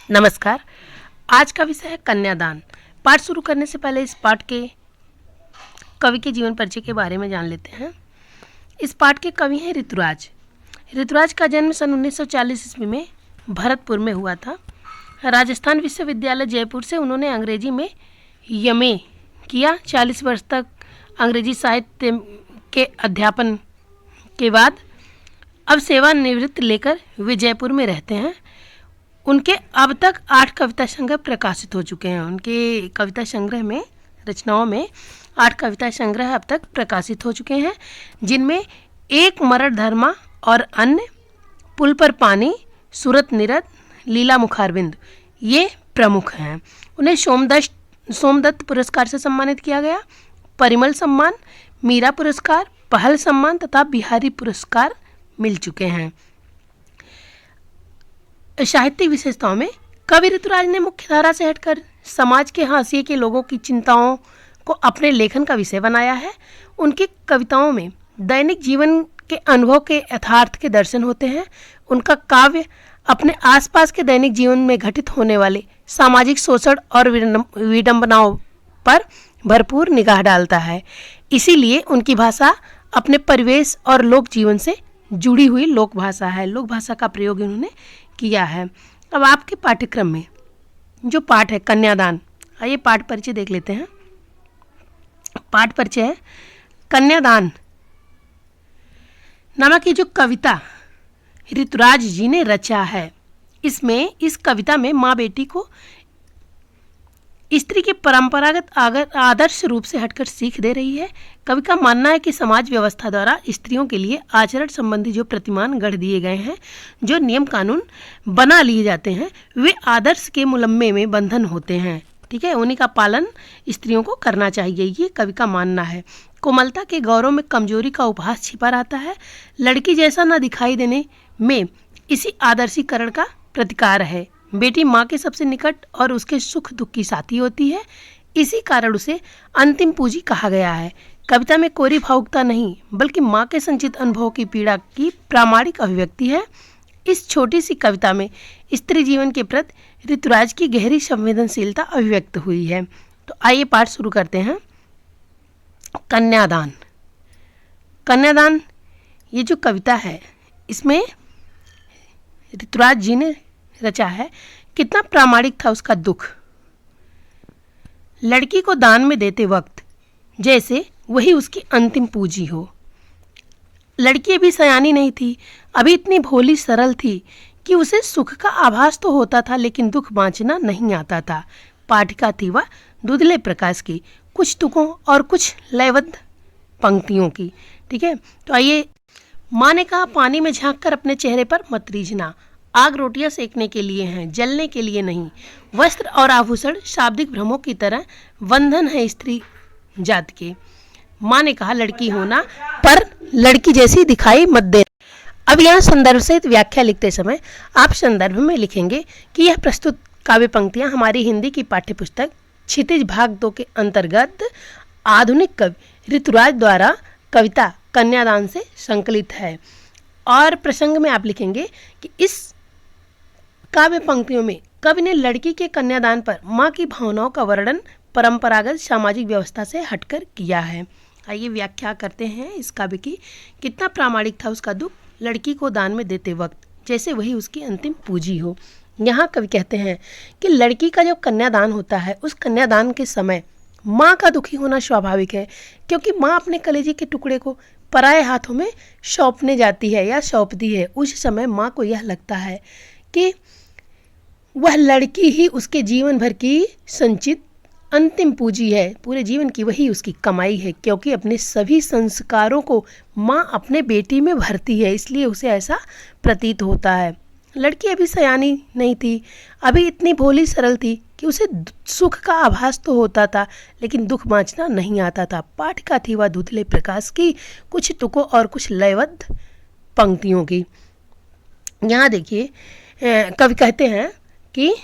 नमस्कार। आज का विषय है कन्यादान। पाठ शुरू करने से पहले इस पाठ के कवि के जीवन परिचय के बारे में जान लेते हैं। इस पाठ के कवि हैं ऋतुराज। ऋतुराज का जन्म सन 1940 ईस्वी में भरतपुर में हुआ था। राजस्थान विश्वविद्यालय जयपुर से उन्होंने अंग्रेजी में एमए किया। 40 वर्ष तक अंग्रेजी साहित्य के अध्यापन के बाद अब सेवानिवृत्ति लेकर वे जयपुर में रहते हैं। उनके अब तक 8 कविता संग्रह प्रकाशित हो चुके हैं। उनके कविता संग्रह में रचनाओं में 8 कविता संग्रह अब तक प्रकाशित हो चुके हैं, जिनमें एक मरण धर्मा और अन्य, पुल पर पानी, सूरत निरत, लीला मुखारविंद ये प्रमुख हैं। उन्हें सोमदत्त पुरस्कार से सम्मानित किया गया, परिमल सम्मान, मीरा पुरस्कार, पहल सम्मान तथा बिहारी पुरस्कार मिल चुके हैं। साहित्यिक विशेषताओं में कवि ऋतुराज ने मुख्य धारा से हटकर समाज के हाशिए के लोगों की चिंताओं को अपने लेखन का विषय बनाया है। उनकी कविताओं में दैनिक जीवन के अनुभव के यथार्थ के दर्शन होते हैं। उनका काव्य अपने आसपास के दैनिक जीवन में घटित होने वाले सामाजिक शोषण और विडंबनाओं पर भरपूर निगाह डालता है। इसीलिए उनकी भाषा अपने परिवेश और लोक जीवन से जुड़ी हुई लोक भाषा है। लोक भाषा का प्रयोग इन्होंने किया है। अब आपके पाठ्यक्रम में जो पाठ है कन्यादान, आइए पाठ परिचय देख लेते हैं। पाठ परिचय है कन्यादान नामक ये जो कविता ऋतुराज जी ने रचा है, इसमें इस कविता में माँ बेटी को स्त्री के परंपरागत आदर्श रूप से हटकर सीख दे रही है। कवि का मानना है कि समाज व्यवस्था द्वारा स्त्रियों के लिए आचरण संबंधी जो प्रतिमान गढ़ दिए गए हैं, जो नियम कानून बना लिए जाते हैं, वे आदर्श के मुलम्मे में बंधन होते हैं। ठीक है, उन्हीं का पालन स्त्रियों को करना चाहिए, ये कवि का मानना है। कोमलता के गौरव में कमजोरी का उपहास छिपा रहता है। लड़की जैसा न दिखाई देने में इसी आदर्शीकरण का प्रतिकार है। बेटी माँ के सबसे निकट और उसके सुख दुख की साथी होती है। इसी कारण उसे अंतिम पूंजी कहा गया है। कविता में कोरी भावुकता नहीं, बल्कि माँ के संचित अनुभव की पीड़ा की प्रामाणिक अभिव्यक्ति है। इस छोटी सी कविता में स्त्री जीवन के प्रति ऋतुराज की गहरी संवेदनशीलता अभिव्यक्त हुई है। तो आइए पाठ शुरू करते हैं। कन्यादान। कन्यादान ये जो कविता है, इसमें ऋतुराज जी ने रचा है। कितना प्रामाणिक था उसका दुख। लड़की को दान में देते वक्त जैसे वही उसकी अंतिम पूंजी हो। लड़की अभी सयानी नहीं थी, अभी इतनी भोली सरल थी कि उसे सुख का आभास तो होता था, लेकिन दुख बांचना नहीं आता था। पाठिका थी वह दुधले प्रकाश की, कुछ तुकों और कुछ लयबद्ध पंक्तियों की। ठीक है, तो आइए। माँ ने कहा, पानी में झांक कर अपने चेहरे पर मत रीझना। आग रोटियां सेकने के लिए हैं, जलने के लिए नहीं। वस्त्र और आभूषण शाब्दिक भ्रमों की तरह बंधन है स्त्री जात के। माँ ने कहा, लड़की होना पर लड़की जैसी दिखाई मत दे। अब यहाँ संदर्भ सहित व्याख्या लिखते समय आप संदर्भ में लिखेंगे कि यह प्रस्तुत काव्य पंक्तियाँ हमारी हिंदी की पाठ्यपुस्तक क्षितिज भाग 2 के अंतर्गत आधुनिक कवि ऋतुराज द्वारा कविता कन्यादान से संकलित है। और प्रसंग में आप लिखेंगे कि इस काव्य पंक्तियों में कवि ने लड़की के कन्यादान पर माँ की भावनाओं का वर्णन परंपरागत सामाजिक व्यवस्था से हटकर किया है। आइए व्याख्या करते हैं इस काव्य की। कितना प्रामाणिक था उसका दुख, लड़की को दान में देते वक्त जैसे वही उसकी अंतिम पूंजी हो। यहाँ कवि कहते हैं कि लड़की का जब कन्यादान होता है, उस कन्यादान के समय माँ का दुखी होना स्वाभाविक है, क्योंकि माँ अपने कलेजे के टुकड़े को पराये हाथों में सौंपने जाती है या सौंपती है। उस समय माँ को यह लगता है कि वह लड़की ही उसके जीवन भर की संचित अंतिम पूंजी है, पूरे जीवन की वही उसकी कमाई है, क्योंकि अपने सभी संस्कारों को माँ अपने बेटी में भरती है, इसलिए उसे ऐसा प्रतीत होता है। लड़की अभी सयानी नहीं थी, अभी इतनी भोली सरल थी कि उसे सुख का आभास तो होता था, लेकिन दुख बांचना नहीं आता था। पाठिका थी वह धुंधले प्रकाश की, कुछ तुकों और कुछ लयबद्ध पंक्तियों की। यहाँ देखिए, कवि कहते हैं कि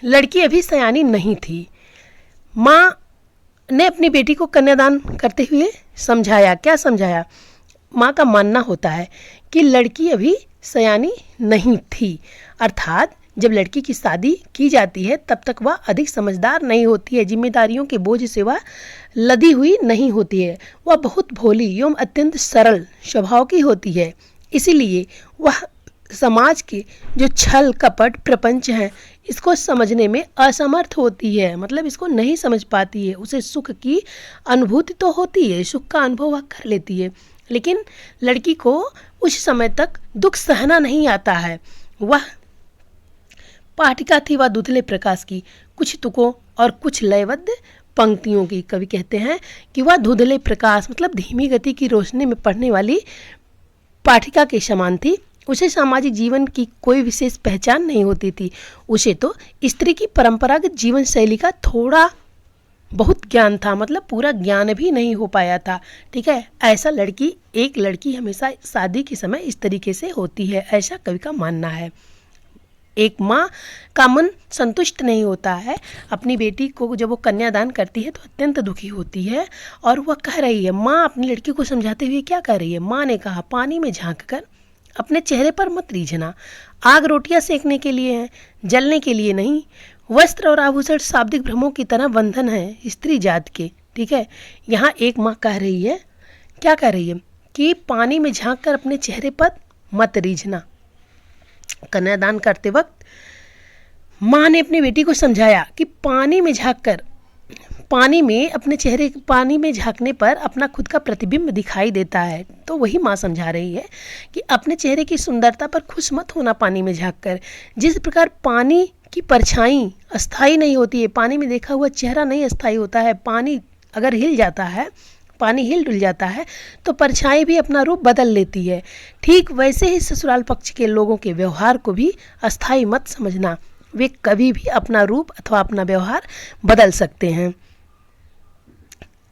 लड़की अभी सयानी नहीं थी। माँ ने अपनी बेटी को कन्यादान करते हुए समझाया। क्या समझाया? माँ का मानना होता है कि लड़की अभी सयानी नहीं थी, अर्थात जब लड़की की शादी की जाती है तब तक वह अधिक समझदार नहीं होती है, जिम्मेदारियों के बोझ से वह लदी हुई नहीं होती है। वह बहुत भोली एवं अत्यंत सरल स्वभाव की होती है। इसीलिए वह समाज के जो छल कपट प्रपंच हैं इसको समझने में असमर्थ होती है, मतलब इसको नहीं समझ पाती है। उसे सुख की अनुभूति तो होती है, सुख का अनुभव वह कर लेती है, लेकिन लड़की को उस समय तक दुख सहना नहीं आता है। वह पाठिका थी, वह धुंधले प्रकाश की, कुछ तुकों और कुछ लयबद्ध पंक्तियों की। कवि कहते हैं कि वह धुंधले प्रकाश मतलब धीमी गति की रोशनी में पढ़ने वाली पाठिका के समान थी। उसे सामाजिक जीवन की कोई विशेष पहचान नहीं होती थी। उसे तो स्त्री की परंपरागत जीवन शैली का थोड़ा बहुत ज्ञान था, मतलब पूरा ज्ञान भी नहीं हो पाया था। ठीक है, ऐसा एक लड़की हमेशा शादी के समय इस तरीके से होती है, ऐसा कवि का मानना है। एक माँ का मन संतुष्ट नहीं होता है। अपनी बेटी को जब वो कन्यादान करती है तो अत्यंत दुखी होती है और वह कह रही है, माँ अपनी लड़की को समझाते हुए क्या कह रही है। माँ ने कहा, पानी में झांक कर अपने चेहरे पर मत रीझना। आग रोटियां सेकने के लिए है, जलने के लिए नहीं। वस्त्र और आभूषण शाब्दिक भ्रमों की तरह बंधन है स्त्री जात के। ठीक है, यहाँ एक माँ कह रही है, क्या कह रही है कि पानी में झांक कर अपने चेहरे पर मत रीझना। कन्यादान करते वक्त माँ ने अपनी बेटी को समझाया कि पानी में झांकने पर अपना खुद का प्रतिबिंब दिखाई देता है। तो वही माँ समझा रही है कि अपने चेहरे की सुंदरता पर खुश मत होना पानी में झांककर। जिस प्रकार पानी की परछाई अस्थाई नहीं होती है, पानी में देखा हुआ चेहरा नहीं अस्थाई होता है। पानी अगर हिल जाता है, पानी हिल डुल जाता है तो परछाई भी अपना रूप बदल लेती है। ठीक वैसे ही ससुराल पक्ष के लोगों के व्यवहार को भी अस्थाई मत समझना। वे कभी भी अपना रूप अथवा अपना व्यवहार बदल सकते हैं।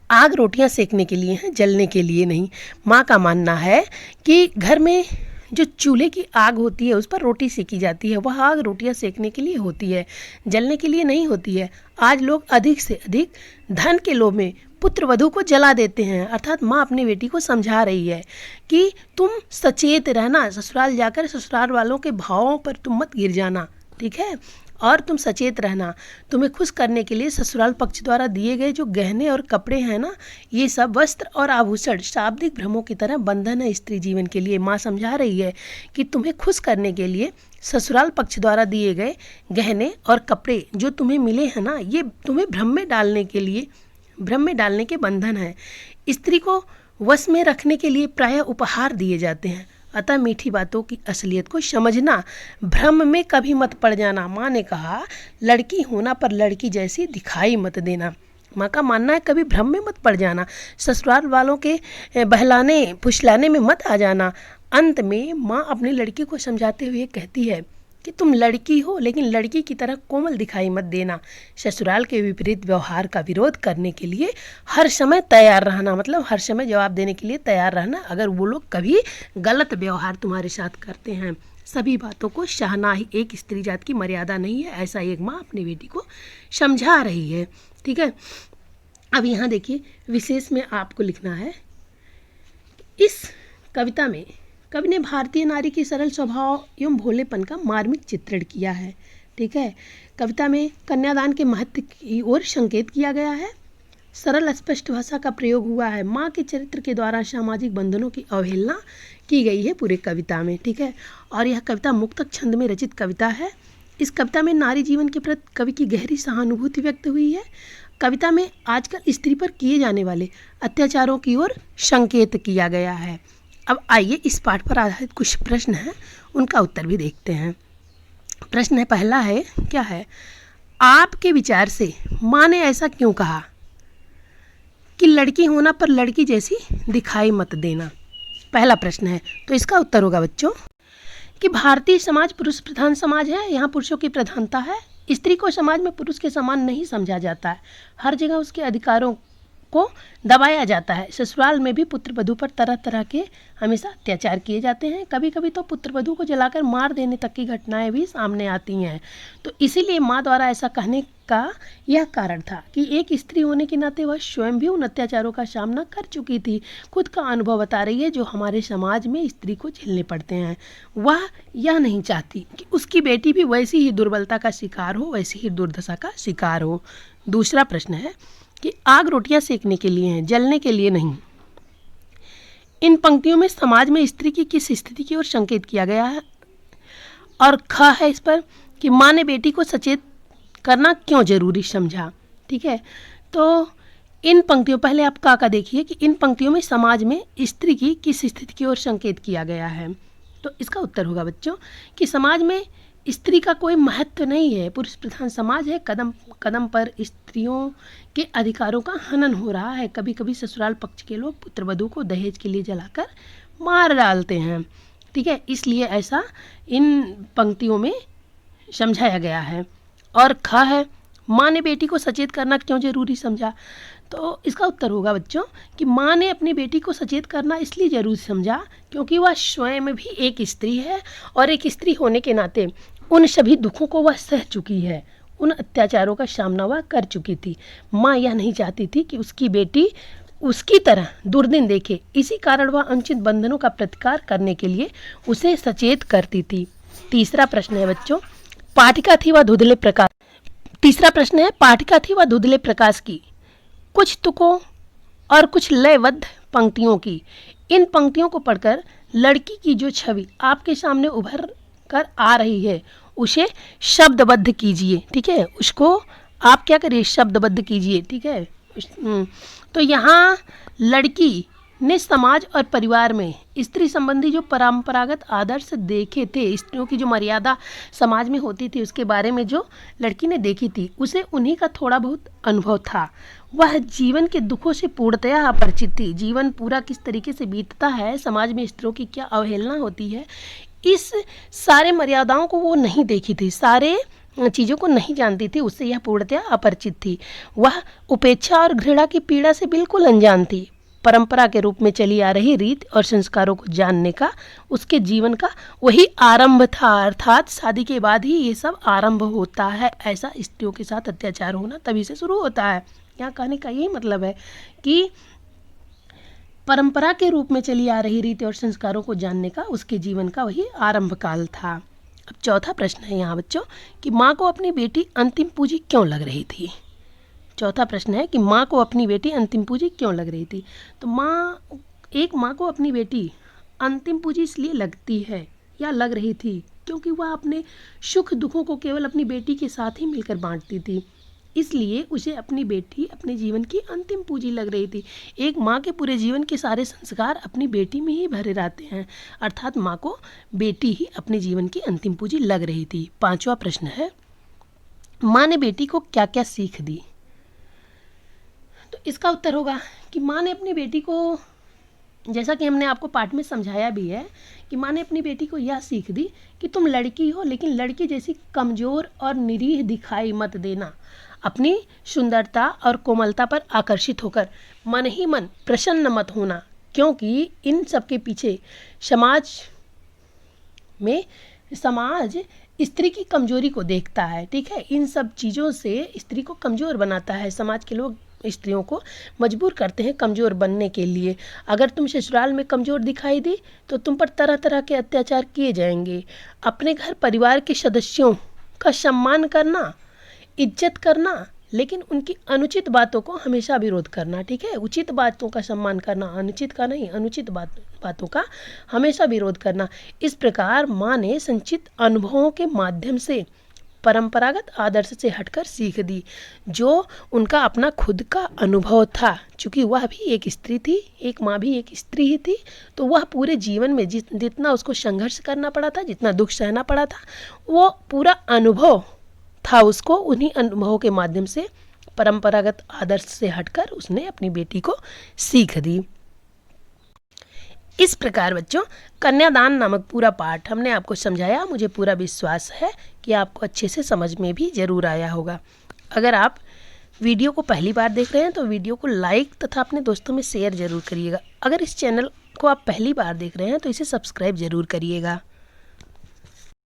आग रोटियां सेकने के लिए हैं, जलने के लिए नहीं। माँ का मानना है कि घर में जो चूल्हे की आग होती है उस पर रोटी सेकी जाती है, वह आग रोटियां सेकने के लिए होती है, जलने के लिए नहीं होती है। आज लोग अधिक से अधिक धन के लोभ में पुत्र वधू को जला देते हैं। अर्थात माँ अपनी बेटी को समझा रही है कि तुम सचेत रहना, ससुराल जाकर ससुराल वालों के भावों पर तुम मत गिर जाना। ठीक है, और तुम सचेत रहना। तुम्हें खुश करने के लिए ससुराल पक्ष द्वारा दिए गए जो गहने और कपड़े हैं ना, ये सब वस्त्र और आभूषण शाब्दिक भ्रमों की तरह बंधन है स्त्री जीवन के लिए। माँ समझा रही है कि तुम्हें खुश करने के लिए ससुराल पक्ष द्वारा दिए गए गहने और कपड़े जो तुम्हें मिले हैं ना, ये तुम्हें भ्रम में डालने के बंधन है। स्त्री को वश में रखने के लिए प्रायः उपहार दिए जाते हैं। अतः मीठी बातों की असलियत को समझना, भ्रम में कभी मत पड़ जाना। माँ ने कहा, लड़की होना पर लड़की जैसी दिखाई मत देना। माँ का मानना है कभी भ्रम में मत पड़ जाना, ससुराल वालों के बहलाने फुसलाने में मत आ जाना। अंत में माँ अपनी लड़की को समझाते हुए कहती है कि तुम लड़की हो लेकिन लड़की की तरह कोमल दिखाई मत देना। ससुराल के विपरीत व्यवहार का विरोध करने के लिए हर समय तैयार रहना, मतलब हर समय जवाब देने के लिए तैयार रहना अगर वो लोग कभी गलत व्यवहार तुम्हारे साथ करते हैं। सभी बातों को सहना ही एक स्त्री जात की मर्यादा नहीं है, ऐसा एक माँ अपनी बेटी को समझा रही है। ठीक है, अब यहाँ देखिए विशेष में आपको लिखना है, इस कविता में कवि ने भारतीय नारी की सरल स्वभाव एवं भोलेपन का मार्मिक चित्रण किया है। ठीक है, कविता में कन्यादान के महत्व की ओर संकेत किया गया है। सरल स्पष्ट भाषा का प्रयोग हुआ है। माँ के चरित्र के द्वारा सामाजिक बंधनों की अवहेलना की गई है पूरे कविता में। ठीक है, और यह कविता मुक्तक छंद में रचित कविता है। इस कविता में नारी जीवन के प्रति कवि की गहरी सहानुभूति व्यक्त हुई है। कविता में आजकल स्त्री पर किए जाने वाले अत्याचारों की ओर संकेत किया गया है। अब आइए इस पाठ पर आधारित कुछ प्रश्न हैं, उनका उत्तर भी देखते हैं। प्रश्न है पहला है, क्या है, आपके विचार से माँ ने ऐसा क्यों कहा कि लड़की होना पर लड़की जैसी दिखाई मत देना? पहला प्रश्न है, तो इसका उत्तर होगा बच्चों कि भारतीय समाज पुरुष प्रधान समाज है, यहाँ पुरुषों की प्रधानता है। स्त्री को समाज में पुरुष के समान नहीं समझा जाता है। हर जगह उसके अधिकारों को दबाया जाता है। ससुराल में भी पुत्रवधू पर तरह तरह के हमेशा अत्याचार किए जाते हैं। कभी कभी तो पुत्रवधू को जलाकर मार देने तक की घटनाएं भी सामने आती हैं। तो इसीलिए माँ द्वारा ऐसा कहने का यह कारण था कि एक स्त्री होने के नाते वह स्वयं भी उन अत्याचारों का सामना कर चुकी थी। खुद का अनुभव बता रही है जो हमारे समाज में स्त्री को झेलने पड़ते हैं। वह यह नहीं चाहती कि उसकी बेटी भी वैसी ही दुर्बलता का शिकार हो, वैसी ही दुर्दशा का शिकार हो। दूसरा प्रश्न है कि आग रोटियां सेकने के लिए है, जलने के लिए नहीं। इन पंक्तियों में समाज में स्त्री की किस स्थिति की ओर संकेत किया गया है? और ख है इस पर कि माँ ने बेटी को सचेत करना क्यों जरूरी समझा। ठीक है, तो इन पंक्तियों, पहले आप का देखिए कि इन पंक्तियों में समाज में स्त्री की किस स्थिति की ओर संकेत किया गया है। तो इसका उत्तर होगा बच्चों कि समाज में स्त्री का कोई महत्व नहीं है, पुरुष प्रधान समाज है। कदम कदम पर स्त्रियों के अधिकारों का हनन हो रहा है। कभी कभी ससुराल पक्ष के लोग पुत्रवधू को दहेज के लिए जलाकर मार डालते हैं। ठीक है, इसलिए ऐसा इन पंक्तियों में समझाया गया है। और ख है माँ ने बेटी को सचेत करना क्यों जरूरी समझा। तो इसका उत्तर होगा बच्चों कि माँ ने अपनी बेटी को सचेत करना इसलिए जरूरी समझा क्योंकि वह स्वयं भी एक स्त्री है और एक स्त्री होने के नाते उन सभी दुखों को वह सह चुकी है, उन अत्याचारों का सामना वह कर चुकी थी। माँ यह नहीं चाहती थी कि उसकी बेटी उसकी तरह दुर्दिन देखे, इसी कारण वह अनुचित बंधनों का प्रतिकार करने के लिए उसे सचेत करती थी। तीसरा प्रश्न है बच्चों, पाठिका थी वह धुंधले प्रकाश। तीसरा प्रश्न है, पाठिका थी वह धुंधले प्रकाश की, कुछ तुकों और कुछ लयबद्ध पंक्तियों की। इन पंक्तियों को पढ़कर लड़की की जो छवि आपके सामने उभर कर आ रही है उसे शब्दबद्ध कीजिए। ठीक है, उसको आप क्या करिए, शब्दबद्ध कीजिए। ठीक है, तो यहाँ लड़की ने समाज और परिवार में स्त्री संबंधी जो परंपरागत आदर्श देखे थे, स्त्रियों की जो मर्यादा समाज में होती थी उसके बारे में जो लड़की ने देखी थी, उसे उन्हीं का थोड़ा बहुत अनुभव था। वह जीवन के दुखों से पूर्णतया अपरिचित थी। जीवन पूरा किस तरीके से बीतता है, समाज में स्त्रियों की क्या अवहेलना होती है, इस सारे मर्यादाओं को वो नहीं देखी थी, सारे चीज़ों को नहीं जानती थी, उससे यह पूर्णतया अपरिचित थी। वह उपेक्षा और घृणा की पीड़ा से बिल्कुल अनजान थी। परंपरा के रूप में चली आ रही रीत और संस्कारों को जानने का उसके जीवन का वही आरंभ था, अर्थात शादी के बाद ही ये सब आरंभ होता है। ऐसा स्त्रियों के साथ अत्याचार होना तभी से शुरू होता है। यहाँ कहने का यही मतलब है कि परंपरा के रूप में चली आ रही रीति और संस्कारों को जानने का उसके जीवन का वही आरंभ काल था। अब चौथा प्रश्न है यहाँ बच्चों कि माँ को अपनी बेटी अंतिम पूंजी क्यों लग रही थी। चौथा प्रश्न है कि माँ को अपनी बेटी अंतिम पूंजी क्यों लग रही थी। तो माँ को अपनी बेटी अंतिम पूंजी इसलिए लगती है या लग रही थी क्योंकि वह अपने सुख दुखों को केवल अपनी बेटी के साथ ही मिलकर बांटती थी, इसलिए उसे अपनी बेटी अपने जीवन की अंतिम पूंजी लग रही थी। एक माँ के पूरे जीवन के सारे संस्कार अपनी बेटी में ही भरे रहते हैं, अर्थात माँ को बेटी ही अपने जीवन की अंतिम पूंजी लग रही थी। पांचवा प्रश्न है, माँ ने बेटी को क्या क्या सीख दी। तो इसका उत्तर होगा कि माँ ने अपनी बेटी को, जैसा कि हमने आपको पाठ में समझाया भी है, कि माँ ने अपनी बेटी को यह सीख दी कि तुम लड़की हो लेकिन लड़की जैसी कमज़ोर और निरीह दिखाई मत देना। अपनी सुंदरता और कोमलता पर आकर्षित होकर मन ही मन प्रसन्न मत होना, क्योंकि इन सब के पीछे समाज स्त्री की कमजोरी को देखता है। ठीक है, इन सब चीज़ों से स्त्री को कमज़ोर बनाता है। समाज के लोग स्त्रियों को मजबूर करते हैं कमज़ोर बनने के लिए। अगर तुम ससुराल में कमज़ोर दिखाई दी तो तुम पर तरह तरह के अत्याचार किए जाएंगे। अपने घर परिवार के सदस्यों का सम्मान करना, इज्जत करना, लेकिन उनकी अनुचित बातों को हमेशा विरोध करना। ठीक है, उचित बातों का सम्मान करना, अनुचित का नहीं, अनुचित बातों का हमेशा विरोध करना। इस प्रकार माँ ने संचित अनुभवों के माध्यम से परंपरागत आदर्श से हटकर सीख दी, जो उनका अपना खुद का अनुभव था। चूँकि वह भी एक स्त्री थी, एक माँ भी एक स्त्री ही थी, तो वह पूरे जीवन में जितना उसको संघर्ष करना पड़ा था, जितना दुख सहना पड़ा था, वो पूरा अनुभव था उसको। उन्हीं अनुभवों के माध्यम से परंपरागत आदर्श से हटकर उसने अपनी बेटी को सीख दी। इस प्रकार बच्चों कन्यादान नामक पूरा पाठ हमने आपको समझाया। मुझे पूरा विश्वास है कि आपको अच्छे से समझ में भी ज़रूर आया होगा। अगर आप वीडियो को पहली बार देख रहे हैं तो वीडियो को लाइक तथा अपने दोस्तों में शेयर ज़रूर करिएगा। अगर इस चैनल को आप पहली बार देख रहे हैं तो इसे सब्सक्राइब ज़रूर करिएगा।